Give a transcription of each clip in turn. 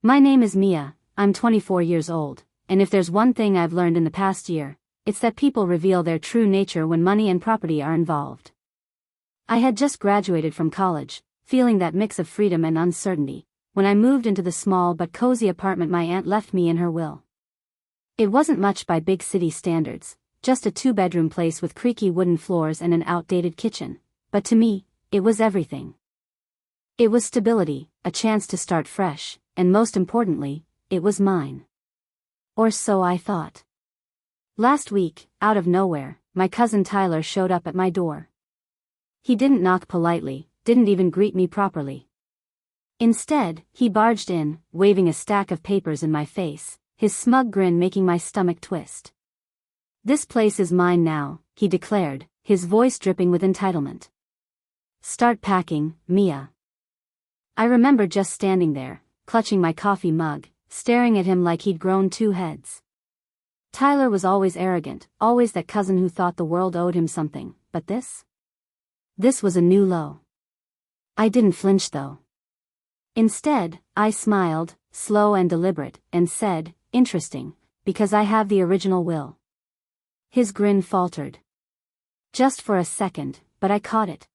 My name is Mia, I'm 24 years old, and if there's one thing I've learned in the past year, it's that people reveal their true nature when money and property are involved. I had just graduated from college, feeling that mix of freedom and uncertainty, when I moved into the small but cozy apartment my aunt left me in her will. It wasn't much by big city standards, just a two-bedroom place with creaky wooden floors and an outdated kitchen, but to me, it was everything. It was stability, a chance to start fresh, and most importantly, it was mine. Or so I thought. Last week, out of nowhere, my cousin Tyler showed up at my door. He didn't knock politely, didn't even greet me properly. Instead, he barged in, waving a stack of papers in my face, his smug grin making my stomach twist. "This place is mine now," he declared, his voice dripping with entitlement. "Start packing, Mia." I remember just standing there, clutching my coffee mug, staring at him like he'd grown two heads. Tyler was always arrogant, always that cousin who thought the world owed him something, but this? This was a new low. I didn't flinch though. Instead, I smiled, slow and deliberate, and said, "Interesting, because I have the original will." His grin faltered. Just for a second, but I caught it.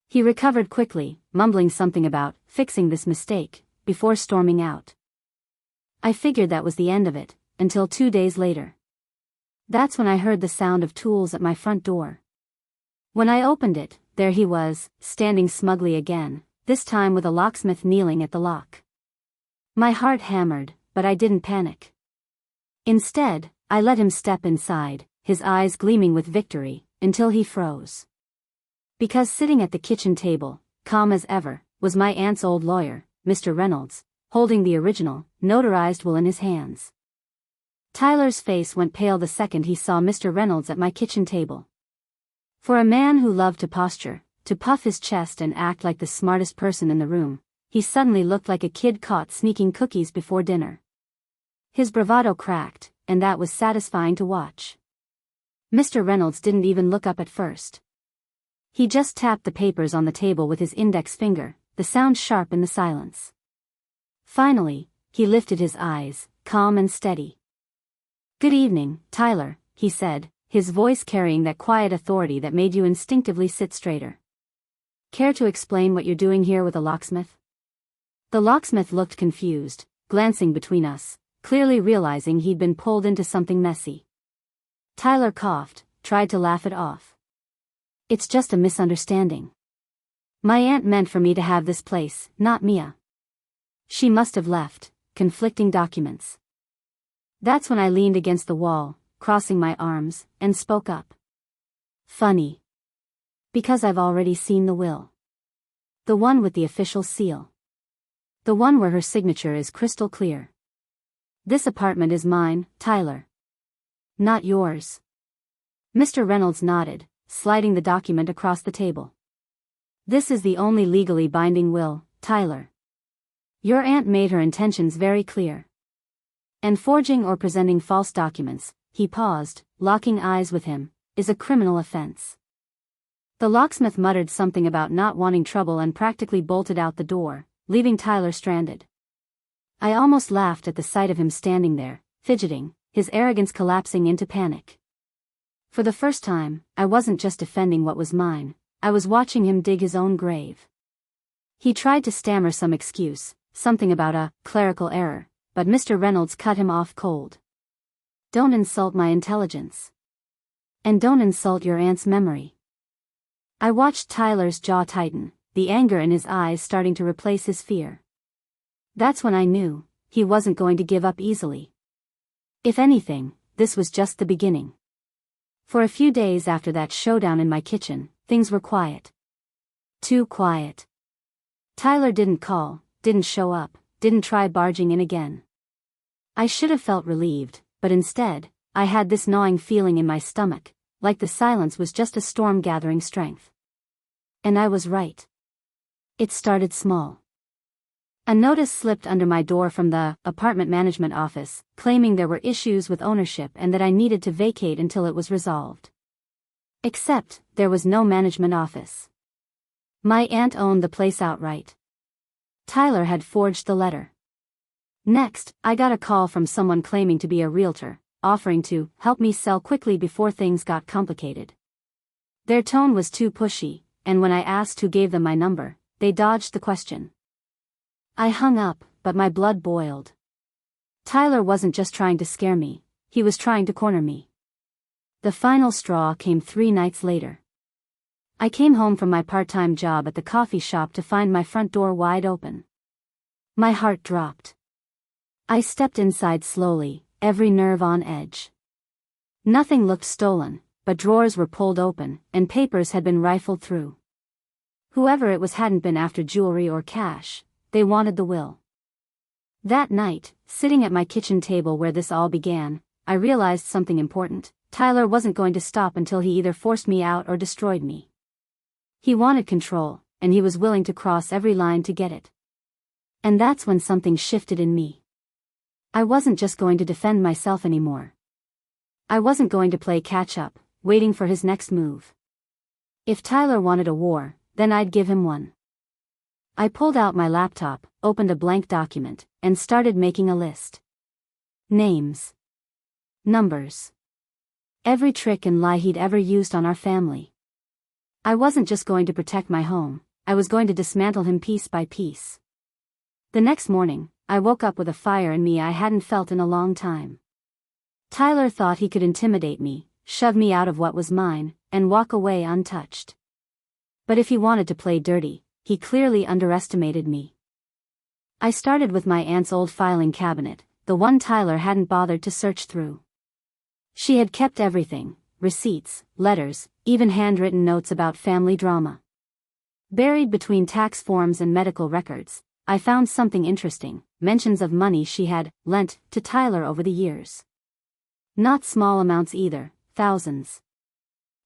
He recovered quickly, mumbling something about fixing this mistake, before storming out. I figured that was the end of it, until 2 days later. That's when I heard the sound of tools at my front door. When I opened it, there he was, standing smugly again, this time with a locksmith kneeling at the lock. My heart hammered, but I didn't panic. Instead, I let him step inside, his eyes gleaming with victory, until he froze. Because sitting at the kitchen table, calm as ever, was my aunt's old lawyer, Mr. Reynolds, holding the original, notarized will in his hands. Tyler's face went pale the second he saw Mr. Reynolds at my kitchen table. For a man who loved to posture, to puff his chest and act like the smartest person in the room, he suddenly looked like a kid caught sneaking cookies before dinner. His bravado cracked, and that was satisfying to watch. Mr. Reynolds didn't even look up at first. He just tapped the papers on the table with his index finger, the sound sharp in the silence. Finally, he lifted his eyes, calm and steady. "Good evening, Tyler," he said, his voice carrying that quiet authority that made you instinctively sit straighter. "Care to explain what you're doing here with a locksmith?" The locksmith looked confused, glancing between us, clearly realizing he'd been pulled into something messy. Tyler coughed, tried to laugh it off. "It's just a misunderstanding. My aunt meant for me to have this place, not Mia. She must have left, conflicting documents." That's when I leaned against the wall, crossing my arms, and spoke up. "Funny. Because I've already seen the will. The one with the official seal. The one where her signature is crystal clear. This apartment is mine, Tyler. Not yours." Mr. Reynolds nodded, sliding the document across the table. "This is the only legally binding will, Tyler. Your aunt made her intentions very clear. And forging or presenting false documents," he paused, locking eyes with him, "is a criminal offense." The locksmith muttered something about not wanting trouble and practically bolted out the door, leaving Tyler stranded. I almost laughed at the sight of him standing there, fidgeting, his arrogance collapsing into panic. For the first time, I wasn't just defending what was mine, I was watching him dig his own grave. He tried to stammer some excuse, something about a clerical error, but Mr. Reynolds cut him off cold. "Don't insult my intelligence. And don't insult your aunt's memory." I watched Tyler's jaw tighten, the anger in his eyes starting to replace his fear. That's when I knew, he wasn't going to give up easily. If anything, this was just the beginning. For a few days after that showdown in my kitchen, things were quiet. Too quiet. Tyler didn't call, didn't show up, didn't try barging in again. I should have felt relieved, but instead, I had this gnawing feeling in my stomach, like the silence was just a storm gathering strength. And I was right. It started small. A notice slipped under my door from the apartment management office, claiming there were issues with ownership and that I needed to vacate until it was resolved. Except, there was no management office. My aunt owned the place outright. Tyler had forged the letter. Next, I got a call from someone claiming to be a realtor, offering to help me sell quickly before things got complicated. Their tone was too pushy, and when I asked who gave them my number, they dodged the question. I hung up, but my blood boiled. Tyler wasn't just trying to scare me, he was trying to corner me. The final straw came 3 nights later. I came home from my part-time job at the coffee shop to find my front door wide open. My heart dropped. I stepped inside slowly, every nerve on edge. Nothing looked stolen, but drawers were pulled open, and papers had been rifled through. Whoever it was hadn't been after jewelry or cash, they wanted the will. That night, sitting at my kitchen table where this all began, I realized something important. Tyler wasn't going to stop until he either forced me out or destroyed me. He wanted control, and he was willing to cross every line to get it. And that's when something shifted in me. I wasn't just going to defend myself anymore. I wasn't going to play catch-up, waiting for his next move. If Tyler wanted a war, then I'd give him one. I pulled out my laptop, opened a blank document, and started making a list. Names. Numbers. Every trick and lie he'd ever used on our family. I wasn't just going to protect my home, I was going to dismantle him piece by piece. The next morning, I woke up with a fire in me I hadn't felt in a long time. Tyler thought he could intimidate me, shove me out of what was mine, and walk away untouched. But if he wanted to play dirty, he clearly underestimated me. I started with my aunt's old filing cabinet, the one Tyler hadn't bothered to search through. She had kept everything, receipts, letters, even handwritten notes about family drama. Buried between tax forms and medical records, I found something interesting, mentions of money she had lent to Tyler over the years. Not small amounts either, thousands.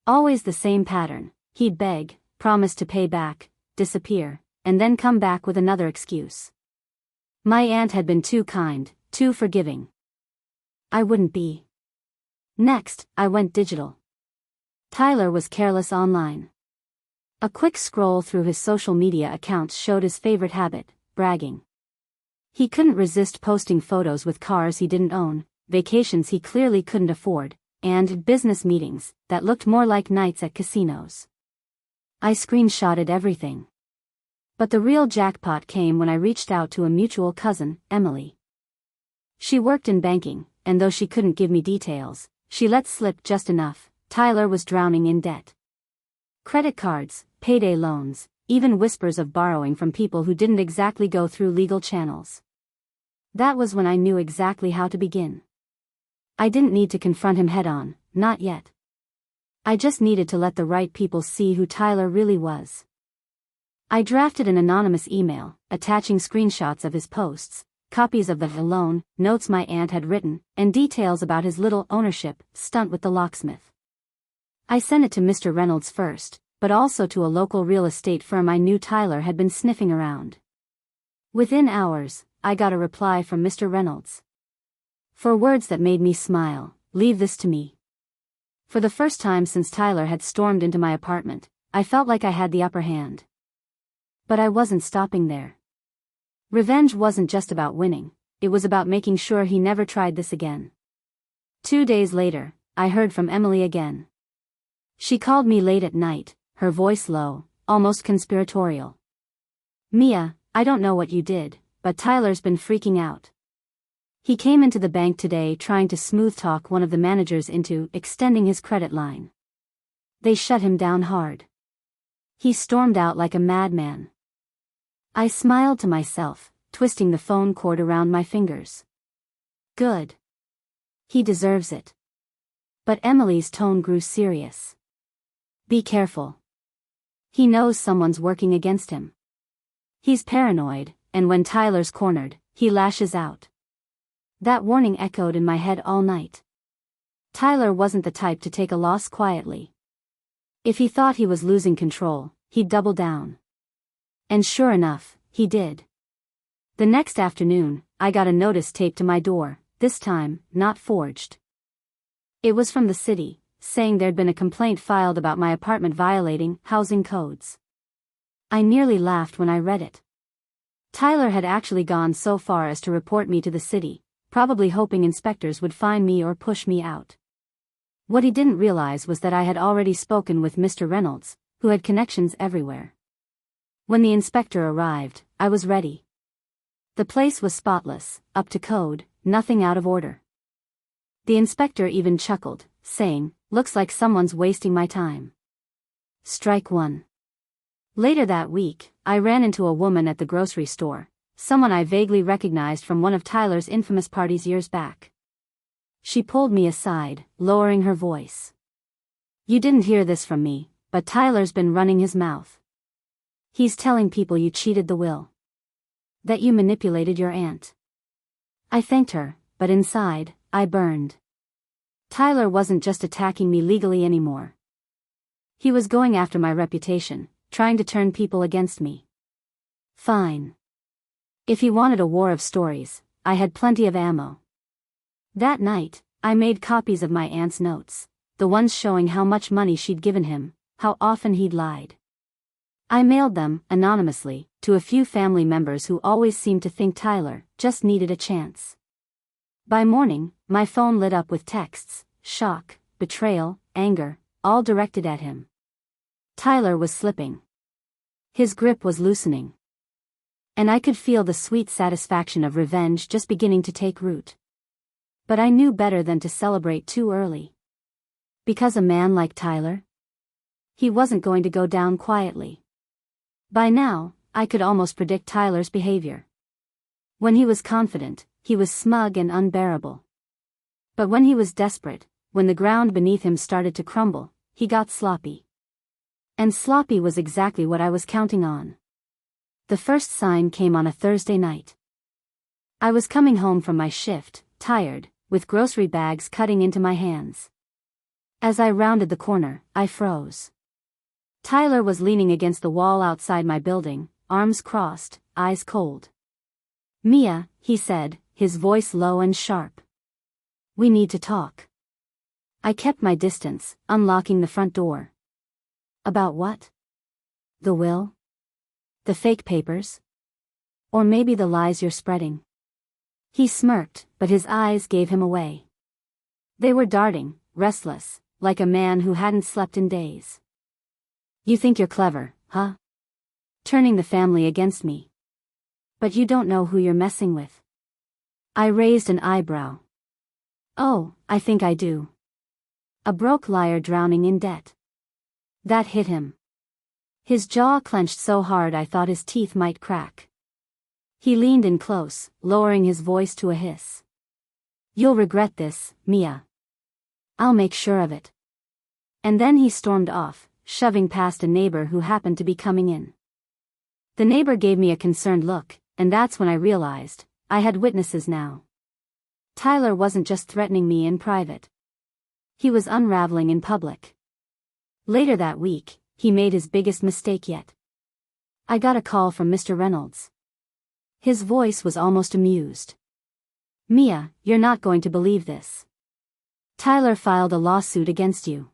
Always the same pattern, he'd beg, promise to pay back, disappear, and then come back with another excuse. My aunt had been too kind, too forgiving. I wouldn't be. Next, I went digital. Tyler was careless online. A quick scroll through his social media accounts showed his favorite habit, bragging. He couldn't resist posting photos with cars he didn't own, vacations he clearly couldn't afford, and business meetings that looked more like nights at casinos. I screenshotted everything. But the real jackpot came when I reached out to a mutual cousin, Emily. She worked in banking, and though she couldn't give me details, she let slip just enough. Tyler was drowning in debt. Credit cards, payday loans, even whispers of borrowing from people who didn't exactly go through legal channels. That was when I knew exactly how to begin. I didn't need to confront him head-on, not yet. I just needed to let the right people see who Tyler really was. I drafted an anonymous email, attaching screenshots of his posts, copies of the loan notes my aunt had written, and details about his little ownership stunt with the locksmith. I sent it to Mr. Reynolds first, but also to a local real estate firm I knew Tyler had been sniffing around. Within hours, I got a reply from Mr. Reynolds. For words that made me smile, leave this to me. For the first time since Tyler had stormed into my apartment, I felt like I had the upper hand. But I wasn't stopping there. Revenge wasn't just about winning, it was about making sure he never tried this again. 2 days later, I heard from Emily again. She called me late at night, her voice low, almost conspiratorial. Mia, I don't know what you did, but Tyler's been freaking out. He came into the bank today trying to smooth talk one of the managers into extending his credit line. They shut him down hard. He stormed out like a madman. I smiled to myself, twisting the phone cord around my fingers. Good. He deserves it. But Emily's tone grew serious. Be careful. He knows someone's working against him. He's paranoid, and when Tyler's cornered, he lashes out. That warning echoed in my head all night. Tyler wasn't the type to take a loss quietly. If he thought he was losing control, he'd double down. And sure enough, he did. The next afternoon, I got a notice taped to my door, this time, not forged. It was from the city, saying there'd been a complaint filed about my apartment violating housing codes. I nearly laughed when I read it. Tyler had actually gone so far as to report me to the city, probably hoping inspectors would find me or push me out. What he didn't realize was that I had already spoken with Mr. Reynolds, who had connections everywhere. When the inspector arrived, I was ready. The place was spotless, up to code, nothing out of order. The inspector even chuckled, saying, "Looks like someone's wasting my time." Strike one. Later that week, I ran into a woman at the grocery store, someone I vaguely recognized from one of Tyler's infamous parties years back. She pulled me aside, lowering her voice. "You didn't hear this from me, but Tyler's been running his mouth. He's telling people you cheated the will. That you manipulated your aunt." I thanked her, but inside, I burned. Tyler wasn't just attacking me legally anymore. He was going after my reputation, trying to turn people against me. Fine. If he wanted a war of stories, I had plenty of ammo. That night, I made copies of my aunt's notes, the ones showing how much money she'd given him, how often he'd lied. I mailed them, anonymously, to a few family members who always seemed to think Tyler just needed a chance. By morning, my phone lit up with texts, shock, betrayal, anger, all directed at him. Tyler was slipping. His grip was loosening. And I could feel the sweet satisfaction of revenge just beginning to take root. But I knew better than to celebrate too early. Because a man like Tyler? He wasn't going to go down quietly. By now, I could almost predict Tyler's behavior. When he was confident, he was smug and unbearable. But when he was desperate, when the ground beneath him started to crumble, he got sloppy. And sloppy was exactly what I was counting on. The first sign came on a Thursday night. I was coming home from my shift, tired, with grocery bags cutting into my hands. As I rounded the corner, I froze. Tyler was leaning against the wall outside my building, arms crossed, eyes cold. "Mia," he said, his voice low and sharp. "We need to talk." I kept my distance, unlocking the front door. "About what? The will? The fake papers? Or maybe the lies you're spreading?" He smirked, but his eyes gave him away. They were darting, restless, like a man who hadn't slept in days. "You think you're clever, huh? Turning the family against me. But you don't know who you're messing with." I raised an eyebrow. "Oh, I think I do. A broke liar drowning in debt." That hit him. His jaw clenched so hard I thought his teeth might crack. He leaned in close, lowering his voice to a hiss. "You'll regret this, Mia. I'll make sure of it." And then he stormed off, shoving past a neighbor who happened to be coming in. The neighbor gave me a concerned look, and that's when I realized, I had witnesses now. Tyler wasn't just threatening me in private. He was unraveling in public. Later that week, he made his biggest mistake yet. I got a call from Mr. Reynolds. His voice was almost amused. "Mia, you're not going to believe this. Tyler filed a lawsuit against you."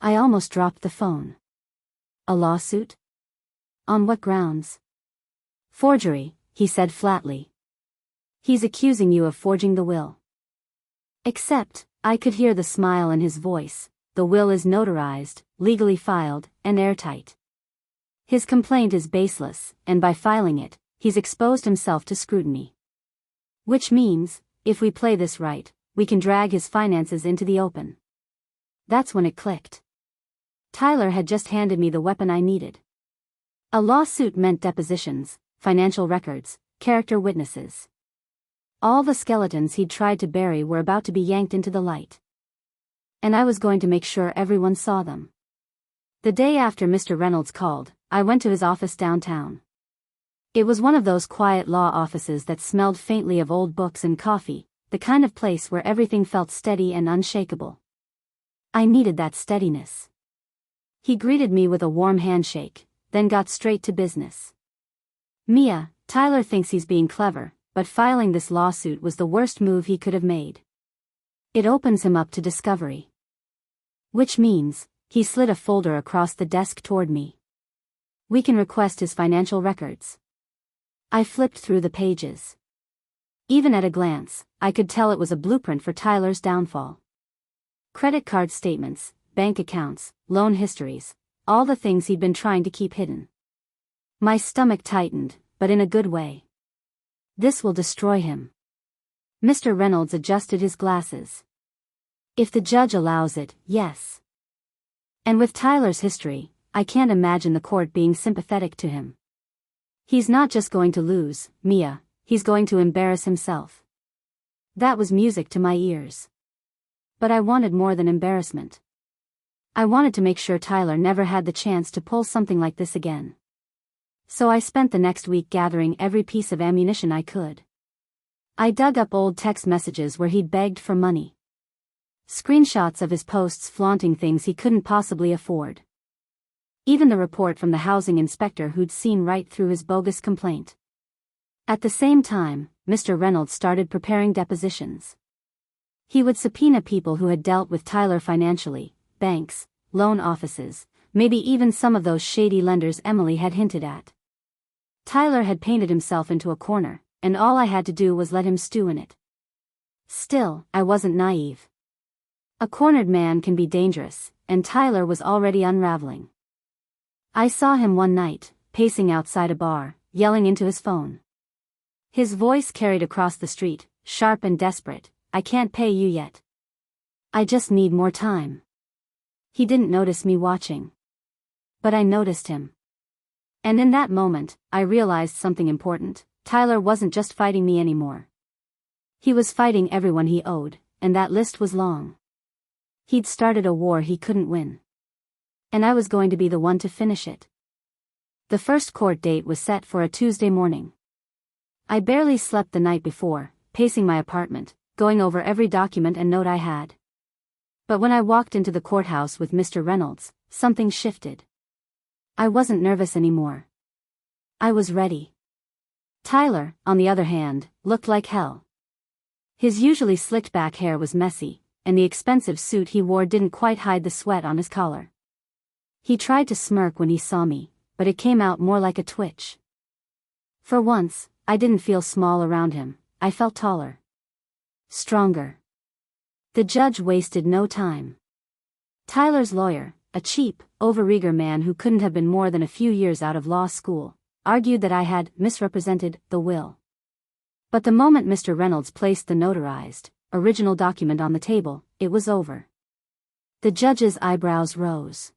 I almost dropped the phone. "A lawsuit? On what grounds?" "Forgery," he said flatly. "He's accusing you of forging the will." Except, I could hear the smile in his voice. The will is notarized, legally filed, and airtight. His complaint is baseless, and by filing it, he's exposed himself to scrutiny. Which means, if we play this right, we can drag his finances into the open. That's when it clicked. Tyler had just handed me the weapon I needed. A lawsuit meant depositions, financial records, character witnesses. All the skeletons he'd tried to bury were about to be yanked into the light. And I was going to make sure everyone saw them. The day after Mr. Reynolds called, I went to his office downtown. It was one of those quiet law offices that smelled faintly of old books and coffee, the kind of place where everything felt steady and unshakable. I needed that steadiness. He greeted me with a warm handshake, then got straight to business. "Mia, Tyler thinks he's being clever, but filing this lawsuit was the worst move he could have made. It opens him up to discovery." Which means, he slid a folder across the desk toward me. "We can request his financial records. I flipped through the pages. Even at a glance, I could tell it was a blueprint for Tyler's downfall. Credit card statements, bank accounts, loan histories, all the things he'd been trying to keep hidden. My stomach tightened, but in a good way. This will destroy him. Mr. Reynolds adjusted his glasses. If the judge allows it, yes. And with Tyler's history, I can't imagine the court being sympathetic to him. He's not just going to lose, Mia, he's going to embarrass himself. That was music to my ears. But I wanted more than embarrassment. I wanted to make sure Tyler never had the chance to pull something like this again. So I spent the next week gathering every piece of ammunition I could. I dug up old text messages where he'd begged for money. Screenshots of his posts flaunting things he couldn't possibly afford. Even the report from the housing inspector who'd seen right through his bogus complaint. At the same time, Mr. Reynolds started preparing depositions. He would subpoena people who had dealt with Tyler financially, banks, loan offices, maybe even some of those shady lenders Emily had hinted at. Tyler had painted himself into a corner, and all I had to do was let him stew in it. Still, I wasn't naive. A cornered man can be dangerous, and Tyler was already unraveling. I saw him one night, pacing outside a bar, yelling into his phone. His voice carried across the street, sharp and desperate, "I can't pay you yet. I just need more time." He didn't notice me watching. But I noticed him. And in that moment, I realized something important. Tyler wasn't just fighting me anymore. He was fighting everyone he owed, and that list was long. He'd started a war he couldn't win. And I was going to be the one to finish it. The first court date was set for a Tuesday morning. I barely slept the night before, pacing my apartment, going over every document and note I had. But when I walked into the courthouse with Mr. Reynolds, something shifted. I wasn't nervous anymore. I was ready. Tyler, on the other hand, looked like hell. His usually slicked back hair was messy, and the expensive suit he wore didn't quite hide the sweat on his collar. He tried to smirk when he saw me, but it came out more like a twitch. For once, I didn't feel small around him, I felt taller. Stronger. The judge wasted no time. Tyler's lawyer, a cheap, overeager man who couldn't have been more than a few years out of law school, argued that I had misrepresented the will. But the moment Mr. Reynolds placed the notarized, original document on the table, it was over. The judge's eyebrows rose.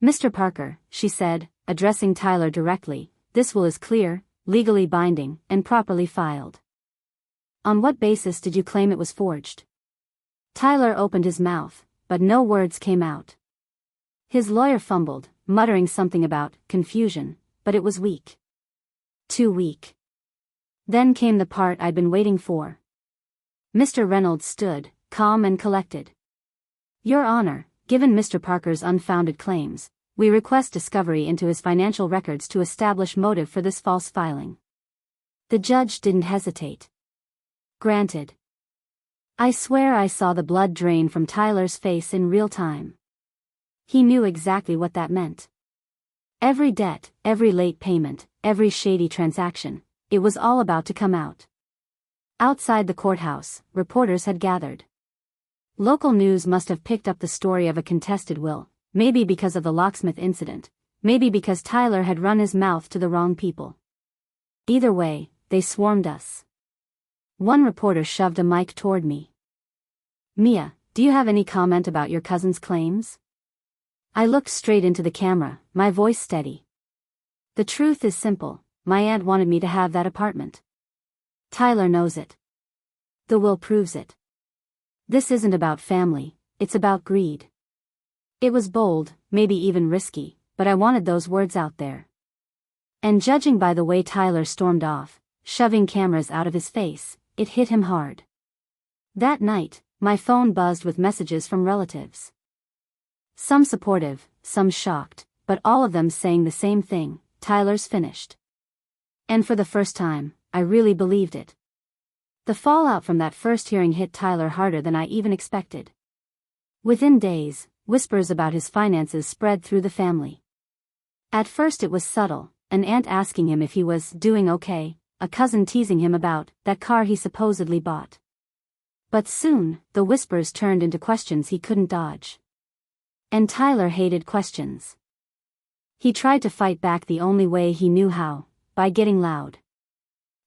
"Mr. Parker," she said, addressing Tyler directly, "this will is clear, legally binding, and properly filed. On what basis did you claim it was forged?" Tyler opened his mouth, but no words came out. His lawyer fumbled, muttering something about confusion, but it was weak. Too weak. Then came the part I'd been waiting for. Mr. Reynolds stood, calm and collected. "Your Honor, given Mr. Parker's unfounded claims, we request discovery into his financial records to establish motive for this false filing." The judge didn't hesitate. "Granted." I swear I saw the blood drain from Tyler's face in real time. He knew exactly what that meant. Every debt, every late payment, every shady transaction, it was all about to come out. Outside the courthouse, reporters had gathered. Local news must have picked up the story of a contested will, maybe because of the locksmith incident, maybe because Tyler had run his mouth to the wrong people. Either way, they swarmed us. One reporter shoved a mic toward me. "Mia, do you have any comment about your cousin's claims?" I looked straight into the camera, my voice steady. "The truth is simple, my aunt wanted me to have that apartment. Tyler knows it. The will proves it. This isn't about family, it's about greed." It was bold, maybe even risky, but I wanted those words out there. And judging by the way Tyler stormed off, shoving cameras out of his face, it hit him hard. That night, my phone buzzed with messages from relatives. Some supportive, some shocked, but all of them saying the same thing: Tyler's finished. And for the first time, I really believed it. The fallout from that first hearing hit Tyler harder than I even expected. Within days, whispers about his finances spread through the family. At first it was subtle, an aunt asking him if he was doing okay, a cousin teasing him about that car he supposedly bought. But soon, the whispers turned into questions he couldn't dodge. And Tyler hated questions. He tried to fight back the only way he knew how, by getting loud.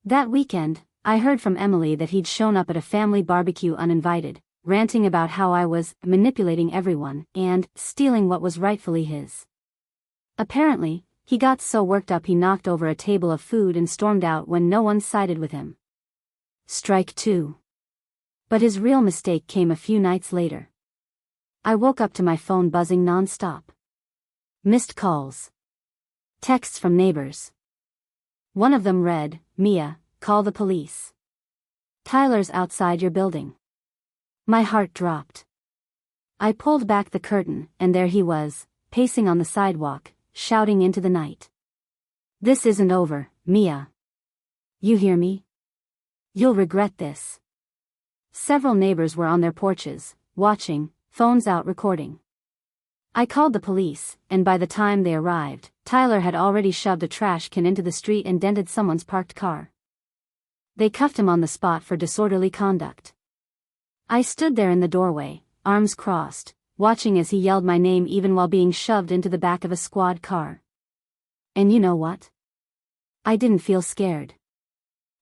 That weekend, I heard from Emily that he'd shown up at a family barbecue uninvited, ranting about how I was manipulating everyone and stealing what was rightfully his. Apparently, he got so worked up he knocked over a table of food and stormed out when no one sided with him. Strike two. But his real mistake came a few nights later. I woke up to my phone buzzing non-stop. Missed calls. Texts from neighbors. One of them read, "Mia, call the police. Tyler's outside your building." My heart dropped. I pulled back the curtain, and there he was, pacing on the sidewalk, shouting into the night. "This isn't over, Mia. You hear me? You'll regret this." Several neighbors were on their porches, watching, phones out recording. I called the police, and by the time they arrived, Tyler had already shoved a trash can into the street and dented someone's parked car. They cuffed him on the spot for disorderly conduct. I stood there in the doorway, arms crossed, watching as he yelled my name even while being shoved into the back of a squad car. And you know what? I didn't feel scared.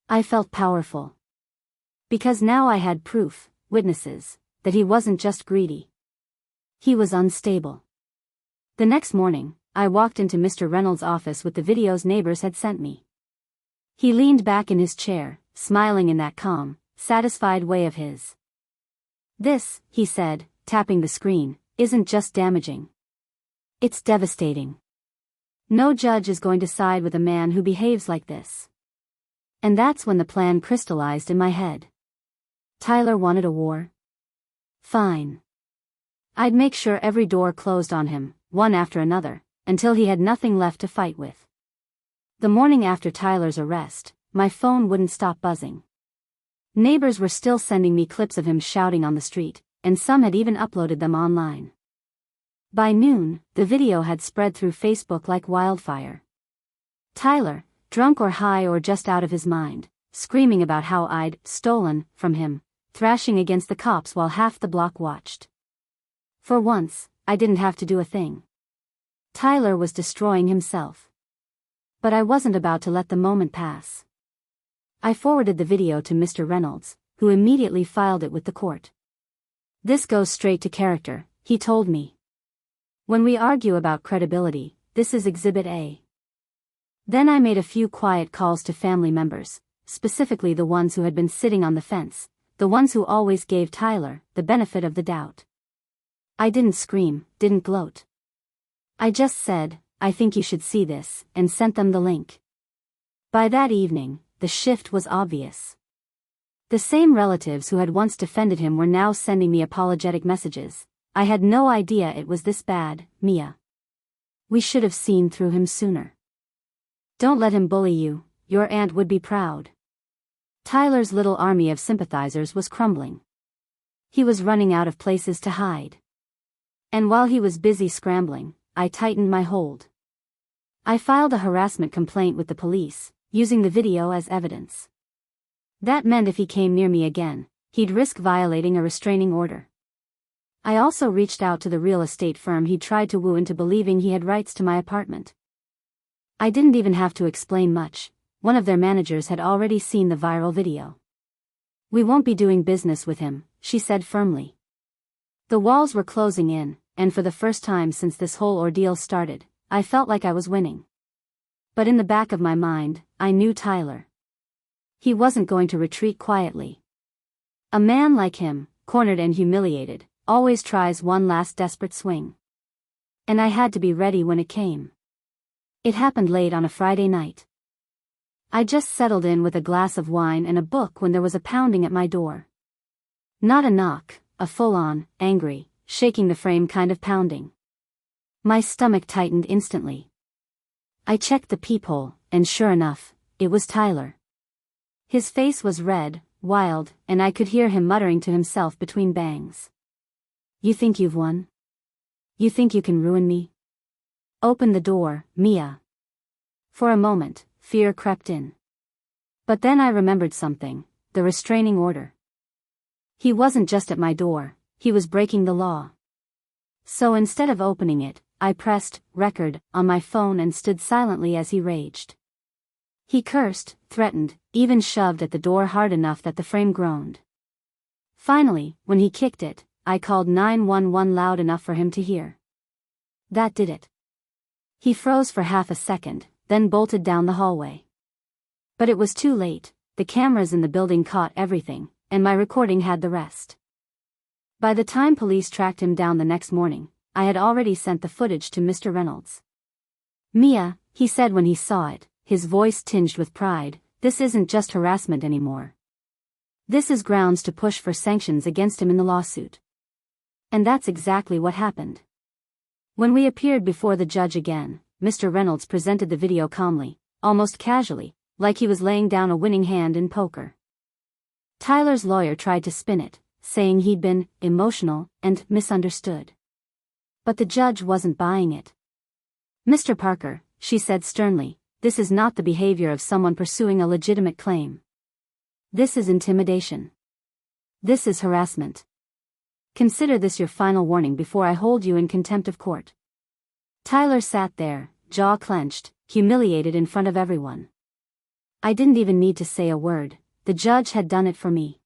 I felt powerful. Because now I had proof, witnesses, that he wasn't just greedy. He was unstable. The next morning, I walked into Mr. Reynolds' office with the videos neighbors had sent me. He leaned back in his chair, smiling in that calm, satisfied way of his. "This," he said, tapping the screen, "isn't just damaging. It's devastating. No judge is going to side with a man who behaves like this." And that's when the plan crystallized in my head. Tyler wanted a war? Fine. I'd make sure every door closed on him, one after another, until he had nothing left to fight with. The morning after Tyler's arrest, my phone wouldn't stop buzzing. Neighbors were still sending me clips of him shouting on the street, and some had even uploaded them online. By noon, the video had spread through Facebook like wildfire. Tyler, drunk or high or just out of his mind, screaming about how I'd stolen from him, thrashing against the cops while half the block watched. For once, I didn't have to do a thing. Tyler was destroying himself. But I wasn't about to let the moment pass. I forwarded the video to Mr. Reynolds, who immediately filed it with the court. "This goes straight to character," he told me. "When we argue about credibility, this is Exhibit A." Then I made a few quiet calls to family members, specifically the ones who had been sitting on the fence, the ones who always gave Tyler the benefit of the doubt. I didn't scream, didn't gloat. I just said, "I think you should see this," and sent them the link. By that evening, the shift was obvious. The same relatives who had once defended him were now sending me apologetic messages. "I had no idea it was this bad, Mia. We should have seen through him sooner. Don't let him bully you, your aunt would be proud." Tyler's little army of sympathizers was crumbling. He was running out of places to hide. And while he was busy scrambling, I tightened my hold. I filed a harassment complaint with the police, using the video as evidence. That meant if he came near me again, he'd risk violating a restraining order. I also reached out to the real estate firm he'd tried to woo into believing he had rights to my apartment. I didn't even have to explain much. One of their managers had already seen the viral video. "We won't be doing business with him," she said firmly. The walls were closing in, and for the first time since this whole ordeal started, I felt like I was winning. But in the back of my mind, I knew Tyler. He wasn't going to retreat quietly. A man like him, cornered and humiliated, always tries one last desperate swing. And I had to be ready when it came. It happened late on a Friday night. I just settled in with a glass of wine and a book when there was a pounding at my door. Not a knock, a full-on, angry, shaking the frame kind of pounding. My stomach tightened instantly. I checked the peephole, and sure enough, it was Tyler. His face was red, wild, and I could hear him muttering to himself between bangs. "You think you've won? You think you can ruin me? Open the door, Mia." For a moment, fear crept in. But then I remembered something, the restraining order. He wasn't just at my door, he was breaking the law. So instead of opening it, I pressed record on my phone and stood silently as he raged. He cursed, threatened, even shoved at the door hard enough that the frame groaned. Finally, when he kicked it, I called 911 loud enough for him to hear. That did it. He froze for half a second, then bolted down the hallway. But it was too late, the cameras in the building caught everything, and my recording had the rest. By the time police tracked him down the next morning, I had already sent the footage to Mr. Reynolds. "Mia," he said when he saw it, his voice tinged with pride, "this isn't just harassment anymore. This is grounds to push for sanctions against him in the lawsuit." And that's exactly what happened. When we appeared before the judge again, Mr. Reynolds presented the video calmly, almost casually, like he was laying down a winning hand in poker. Tyler's lawyer tried to spin it, saying he'd been emotional and misunderstood. But the judge wasn't buying it. "Mr. Parker," she said sternly, "this is not the behavior of someone pursuing a legitimate claim. This is intimidation. This is harassment. Consider this your final warning before I hold you in contempt of court." Tyler sat there, jaw clenched, humiliated in front of everyone. I didn't even need to say a word, the judge had done it for me.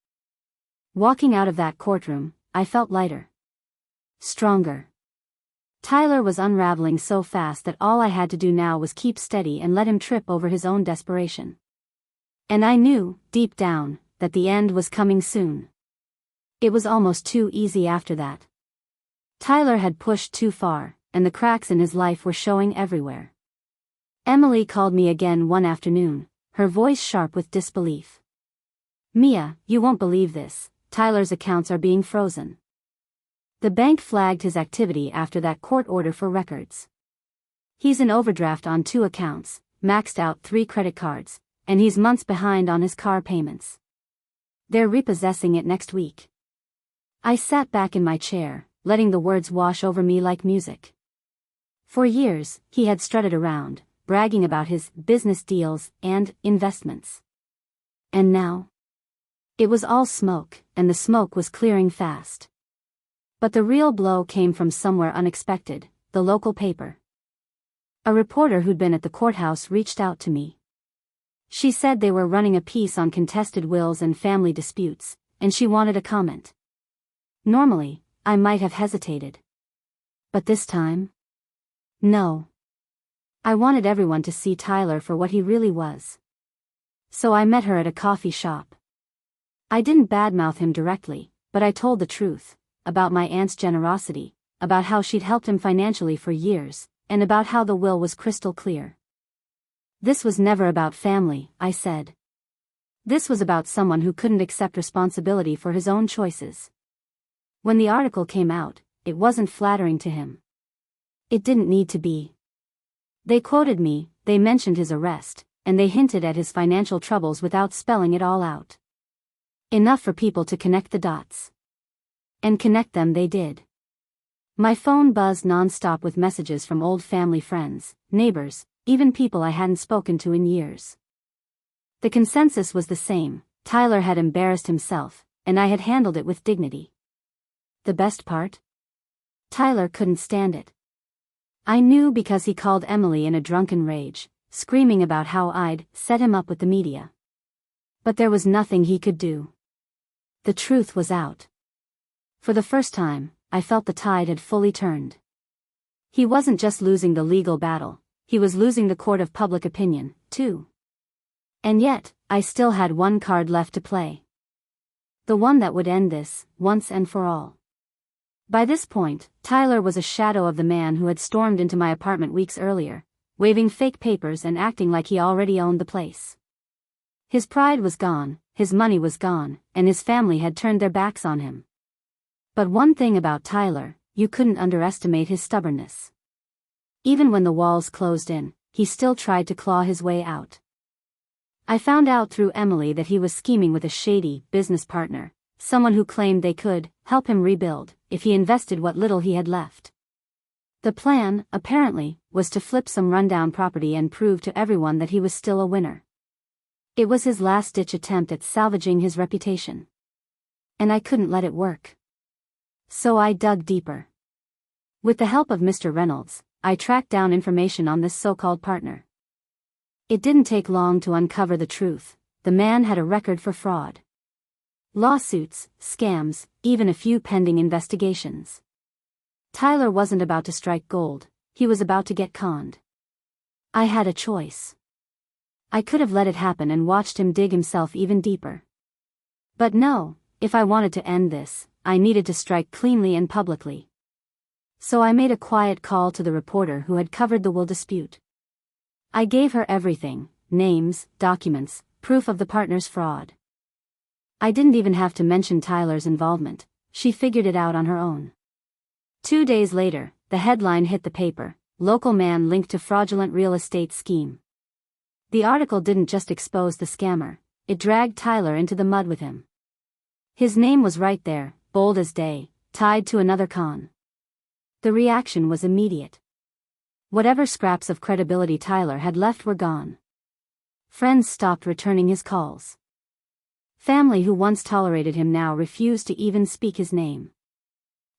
Walking out of that courtroom, I felt lighter. Stronger. Tyler was unraveling so fast that all I had to do now was keep steady and let him trip over his own desperation. And I knew, deep down, that the end was coming soon. It was almost too easy after that. Tyler had pushed too far, and the cracks in his life were showing everywhere. Emily called me again one afternoon, her voice sharp with disbelief. "Mia, you won't believe this, Tyler's accounts are being frozen. The bank flagged his activity after that court order for records. He's in overdraft on 2 accounts, maxed out 3 credit cards, and he's months behind on his car payments. They're repossessing it next week." I sat back in my chair, letting the words wash over me like music. For years, he had strutted around, bragging about his business deals and investments. And now? It was all smoke, and the smoke was clearing fast. But the real blow came from somewhere unexpected, the local paper. A reporter who'd been at the courthouse reached out to me. She said they were running a piece on contested wills and family disputes, and she wanted a comment. Normally, I might have hesitated. But this time? No. I wanted everyone to see Tyler for what he really was. So I met her at a coffee shop. I didn't badmouth him directly, but I told the truth, about my aunt's generosity, about how she'd helped him financially for years, and about how the will was crystal clear. "This was never about family," I said. "This was about someone who couldn't accept responsibility for his own choices." When the article came out, it wasn't flattering to him. It didn't need to be. They quoted me, they mentioned his arrest, and they hinted at his financial troubles without spelling it all out. Enough for people to connect the dots. And connect them they did. My phone buzzed non-stop with messages from old family friends, neighbors, even people I hadn't spoken to in years. The consensus was the same: Tyler had embarrassed himself, and I had handled it with dignity. The best part? Tyler couldn't stand it. I knew because he called Emily in a drunken rage, screaming about how I'd set him up with the media. But there was nothing he could do. The truth was out. For the first time, I felt the tide had fully turned. He wasn't just losing the legal battle, he was losing the court of public opinion, too. And yet, I still had one card left to play. The one that would end this, once and for all. By this point, Tyler was a shadow of the man who had stormed into my apartment weeks earlier, waving fake papers and acting like he already owned the place. His pride was gone, his money was gone, and his family had turned their backs on him. But one thing about Tyler, you couldn't underestimate his stubbornness. Even when the walls closed in, he still tried to claw his way out. I found out through Emily that he was scheming with a shady business partner, someone who claimed they could help him rebuild if he invested what little he had left. The plan, apparently, was was to flip some rundown property and prove to everyone that he was still a winner. It was his last-ditch attempt at salvaging his reputation. And I couldn't let it work. So I dug deeper. With the help of Mr. Reynolds, I tracked down information on this so-called partner. It didn't take long to uncover the truth. The man had a record for fraud. Lawsuits, scams, even a few pending investigations. Tyler wasn't about to strike gold, he was about to get conned. I had a choice. I could have let it happen and watched him dig himself even deeper. But no, if I wanted to end this, I needed to strike cleanly and publicly. So I made a quiet call to the reporter who had covered the will dispute. I gave her everything, names, documents, proof of the partner's fraud. I didn't even have to mention Tyler's involvement, she figured it out on her own. 2 days later, the headline hit the paper, "Local man linked to fraudulent real estate scheme." The article didn't just expose the scammer, it dragged Tyler into the mud with him. His name was right there, bold as day, tied to another con. The reaction was immediate. Whatever scraps of credibility Tyler had left were gone. Friends stopped returning his calls. Family who once tolerated him now refused to even speak his name.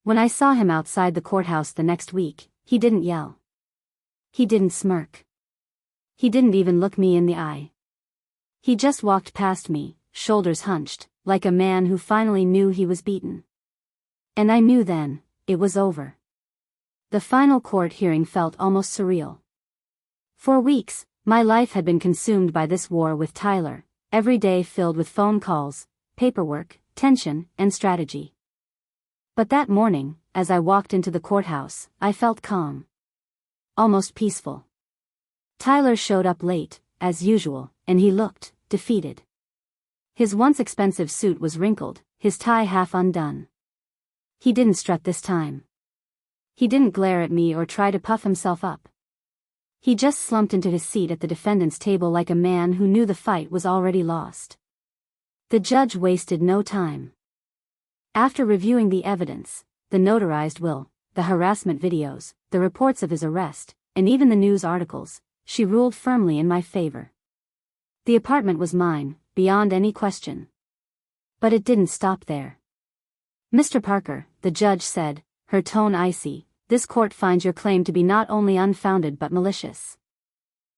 When I saw him outside the courthouse the next week, he didn't yell. He didn't smirk. He didn't even look me in the eye. He just walked past me, shoulders hunched, like a man who finally knew he was beaten. And I knew then, it was over. The final court hearing felt almost surreal. For weeks, my life had been consumed by this war with Tyler, every day filled with phone calls, paperwork, tension, and strategy. But that morning, as I walked into the courthouse, I felt calm. Almost peaceful. Tyler showed up late, as usual, and he looked defeated. His once expensive suit was wrinkled, his tie half undone. He didn't strut this time. He didn't glare at me or try to puff himself up. He just slumped into his seat at the defendant's table like a man who knew the fight was already lost. The judge wasted no time. After reviewing the evidence, the notarized will, the harassment videos, the reports of his arrest, and even the news articles, she ruled firmly in my favor. The apartment was mine, beyond any question. But it didn't stop there. "Mr. Parker," the judge said, her tone icy, "this court finds your claim to be not only unfounded but malicious.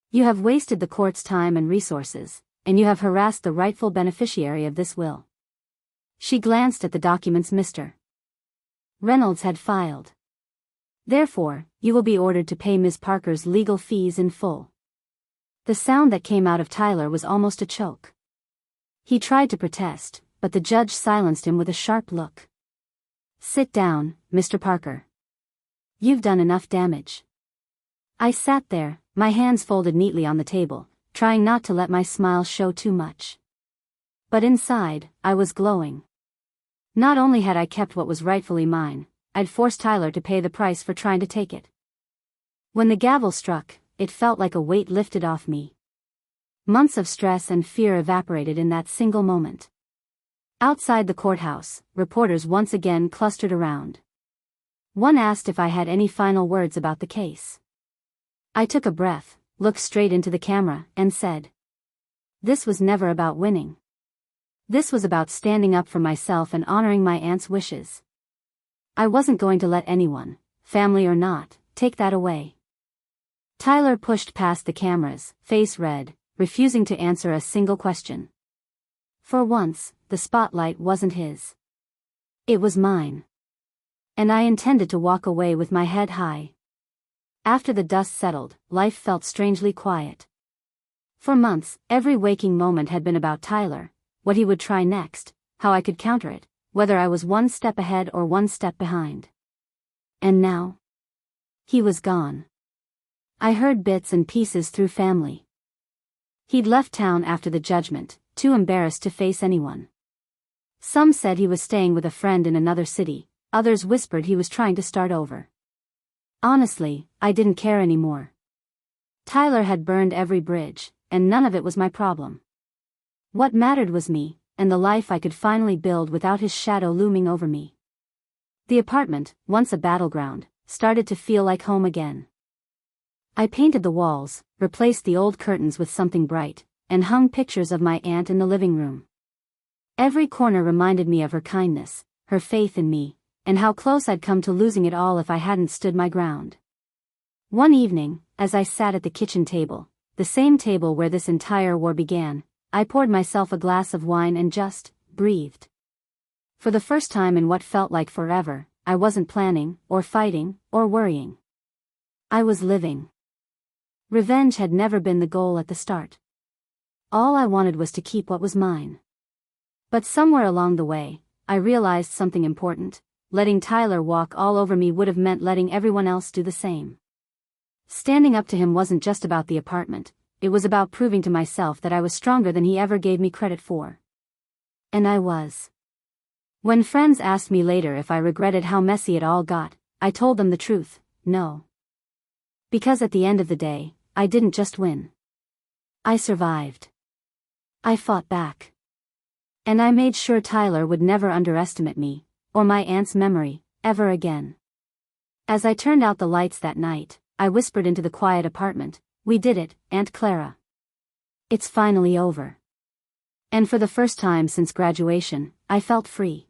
You have wasted the court's time and resources, and you have harassed the rightful beneficiary of this will." She glanced at the documents Mr. Reynolds had filed. "Therefore, you will be ordered to pay Ms. Parker's legal fees in full." The sound that came out of Tyler was almost a choke. He tried to protest, but the judge silenced him with a sharp look. "Sit down, Mr. Parker. You've done enough damage." I sat there, my hands folded neatly on the table, trying not to let my smile show too much. But inside, I was glowing. Not only had I kept what was rightfully mine, I'd forced Tyler to pay the price for trying to take it. When the gavel struck, it felt like a weight lifted off me. Months of stress and fear evaporated in that single moment. Outside the courthouse, reporters once again clustered around. One asked if I had any final words about the case. I took a breath, looked straight into the camera, and said, "This was never about winning. This was about standing up for myself and honoring my aunt's wishes. I wasn't going to let anyone, family or not, take that away." Tyler pushed past the cameras, face red, refusing to answer a single question. For once, the spotlight wasn't his. It was mine. And I intended to walk away with my head high. After the dust settled, life felt strangely quiet. For months, every waking moment had been about Tyler, what he would try next, how I could counter it, whether I was one step ahead or one step behind. And now? He was gone. I heard bits and pieces through family. He'd left town after the judgment, too embarrassed to face anyone. Some said he was staying with a friend in another city, others whispered he was trying to start over. Honestly, I didn't care anymore. Tyler had burned every bridge, and none of it was my problem. What mattered was me, and the life I could finally build without his shadow looming over me. The apartment, once a battleground, started to feel like home again. I painted the walls, replaced the old curtains with something bright, and hung pictures of my aunt in the living room. Every corner reminded me of her kindness, her faith in me, and how close I'd come to losing it all if I hadn't stood my ground. One evening, as I sat at the kitchen table, the same table where this entire war began, I poured myself a glass of wine and just breathed. For the first time in what felt like forever, I wasn't planning, or fighting, or worrying. I was living. Revenge had never been the goal at the start. All I wanted was to keep what was mine. But somewhere along the way, I realized something important. Letting Tyler walk all over me would have meant letting everyone else do the same. Standing up to him wasn't just about the apartment, it was about proving to myself that I was stronger than he ever gave me credit for. And I was. When friends asked me later if I regretted how messy it all got, I told them the truth, no. Because at the end of the day, I didn't just win. I survived. I fought back. And I made sure Tyler would never underestimate me, or my aunt's memory, ever again. As I turned out the lights that night, I whispered into the quiet apartment, "We did it, Aunt Clara. It's finally over." And for the first time since graduation, I felt free.